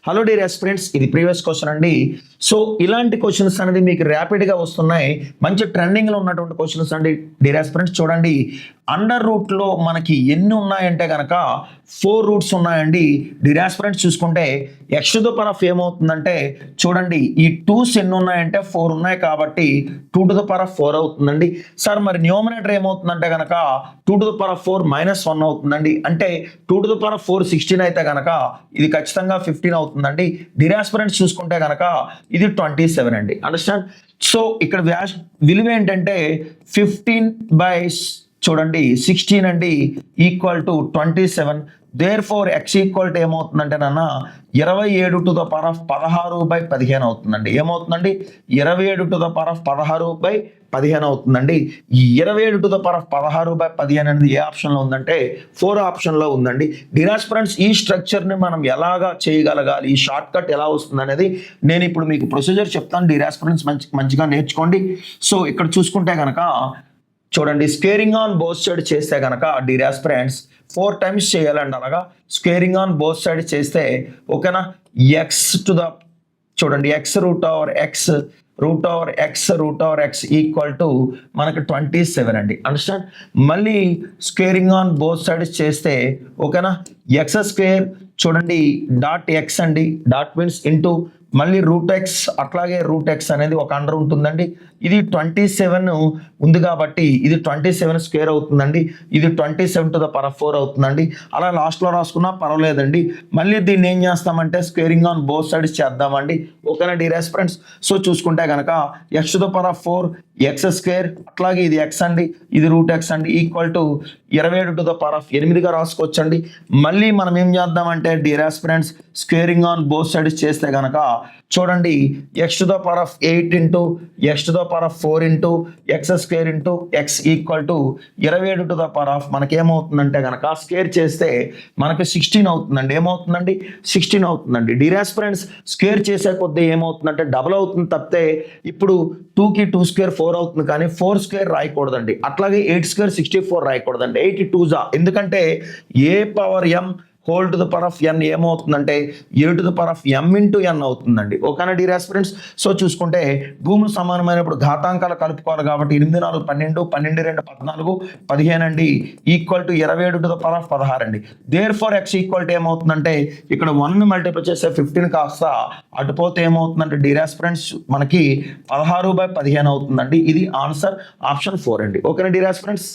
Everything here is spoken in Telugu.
హలో డియర్ ఆస్పిరెంట్స్, ఇది ప్రీవియస్ క్వశ్చన్ అండి. సో ఇలాంటి క్వశ్చన్స్ అనేది మీకు ర్యాపిడ్గా వస్తున్నాయి, మంచి ట్రెండింగ్లో ఉన్నటువంటి క్వశ్చన్స్ అండి. డియర్ ఆస్పిరెంట్స్ చూడండి, అండర్ రూట్లో మనకి ఎన్ని ఉన్నాయంటే కనుక 4 రూట్స్ ఉన్నాయండి. డియర్ ఆస్పిరెంట్స్ చూసుకుంటే X to the power of ఏమవుతుందంటే చూడండి, ఈ 2's ఎన్ని ఉన్నాయంటే 4 ఉన్నాయి కాబట్టి 2 to the power of 4 అవుతుందండి. సార్ మరి న్యూమరేటర్ ఏమవుతుందంటే కనుక 2 to the power of 4 -1 అవుతుందండి. అంటే 2 to the power of 4 16 అయితే కనుక ఇది ఖచ్చితంగా 15 అవుతుందండి. డియర్ ఆస్పిరెంట్స్ చూసుకుంటే కనుక ఇది 27 అండి. అండర్స్టాండ్? సో ఇక్కడ విలువ ఏంటంటే 15 by చూడండి 16 అండి equal to 27. Therefore x equal to ఏమవుతుందంటే నాన్న 27 to the power of 16/15 అవుతుందండి. ఏమవుతుందండి? 27 to the power of 16/15 అవుతుందండి. ఈ 27 to the power of 16/15 అనేది ఏ ఆప్షన్లో ఉందంటే 4 ఆప్షన్లో ఉందండి. డియర్ ఆస్పిరెంట్స్, ఈ స్ట్రక్చర్ని మనం ఎలాగా చేయగలగాలి, ఈ షార్ట్ కట్ ఎలా వస్తుంది అనేది నేను ఇప్పుడు మీకు ప్రొసీజర్ చెప్తాను. డియర్ ఆస్పిరెంట్స్ మంచిగా నేర్చుకోండి. సో ఇక్కడ చూసుకుంటే కనుక చూడండి, స్క్వేరింగ్ ఆన్ బోత్ సైడ్ చేస్తే కనుక డియర్ ఆస్పిరెంట్స్ 4 times చేయాలండి. అలాగా స్క్వేరింగ్ ఆన్ బోత్ సైడ్ చేస్తే ఓకేనా, ఎక్స్ టు ద చూడండి x root over X equal to మనకి 27 అండి. అండర్స్టాండ్? మళ్ళీ స్క్వేరింగ్ ఆన్ బోత్ సైడ్స్ చేస్తే ఓకేనా, ఎక్స్ స్క్వేర్ చూడండి డాట్ ఎక్స్ అండి, డాట్ మీన్స్ ఇంటూ మళ్ళీ రూట్ ఎక్స్, అట్లాగే రూట్ ఎక్స్ అనేది ఒక అండర్ ఉంటుందండి. ఇది 27 ఉంది కాబట్టి ఇది 27 స్క్వేర్ అవుతుందండి. ఇది 27 to the power of 4 అవుతుందండి. అలా లాస్ట్లో రాసుకున్నా పర్వాలేదండి. మళ్ళీ దీన్ని ఏం చేస్తామంటే స్క్వేరింగ్ ఆన్ బోత్ సైడ్స్ చేద్దామండి. ఓకేనా డియర్ ఆస్పిరెంట్స్? సో చూసుకుంటే కనుక x to the power of 4 x square, అట్లాగే ఇది ఎక్స్ అండి, ఇది రూట్ ఎక్స్ అండి equal to 27 to the power of 8గా రాసుకోవచ్చండి. మళ్ళీ మనం ఏం చేద్దామంటే dear aspirants squaring on both sides చేస్తే కనుక చూడండి x to the power of 8 into x to the power of 4 into x square into x equal to 27 to the power of మనకేమవుతుందంటే కనుక స్క్వేర్ చేస్తే మనకి 16 అవుతుందండి. ఏమవుతుందండి? 16 అవుతుందండి. డియర్ ఆస్పిరెంట్స్, స్క్వేర్ చేసే కొద్దీ ఏమవుతుందంటే డబుల్ అవుతుంది తప్పితే ఇప్పుడు 2కి 2 స్క్వేర్ 4 అవుతుంది, కానీ 4 స్క్వేర్ రాయకూడదండి. అట్లాగే 8 స్క్వేర్ 64 రాయకూడదండి. 8 2 ఎందుకంటే a power m whole to the power of n ఏమవుతుందంటే a to the power of m into n అవుతుందండి. ఓకేనా డియర్ ఆస్పిరెంట్స్? సో చూసుకుంటే భూములు సమానమైనప్పుడు ఘాతాంకాలు కలుపుకోవాలి కాబట్టి 8 4 12, 12 2 14, 15 అండి equal to 27 to the power of 16 అండి. Therefore x equal to ఏమవుతుందంటే ఇక్కడ 1 మల్టిప్లై చేస్తే 15 కాస్త అటుపోతే ఏమవుతుందంటే డియర్ ఆస్పిరెంట్స్ మనకి 16/15 అవుతుందండి. ఇది ఆన్సర్ ఆప్షన్ 4 అండి. ఓకేనా డియర్ ఆస్పిరెంట్స్?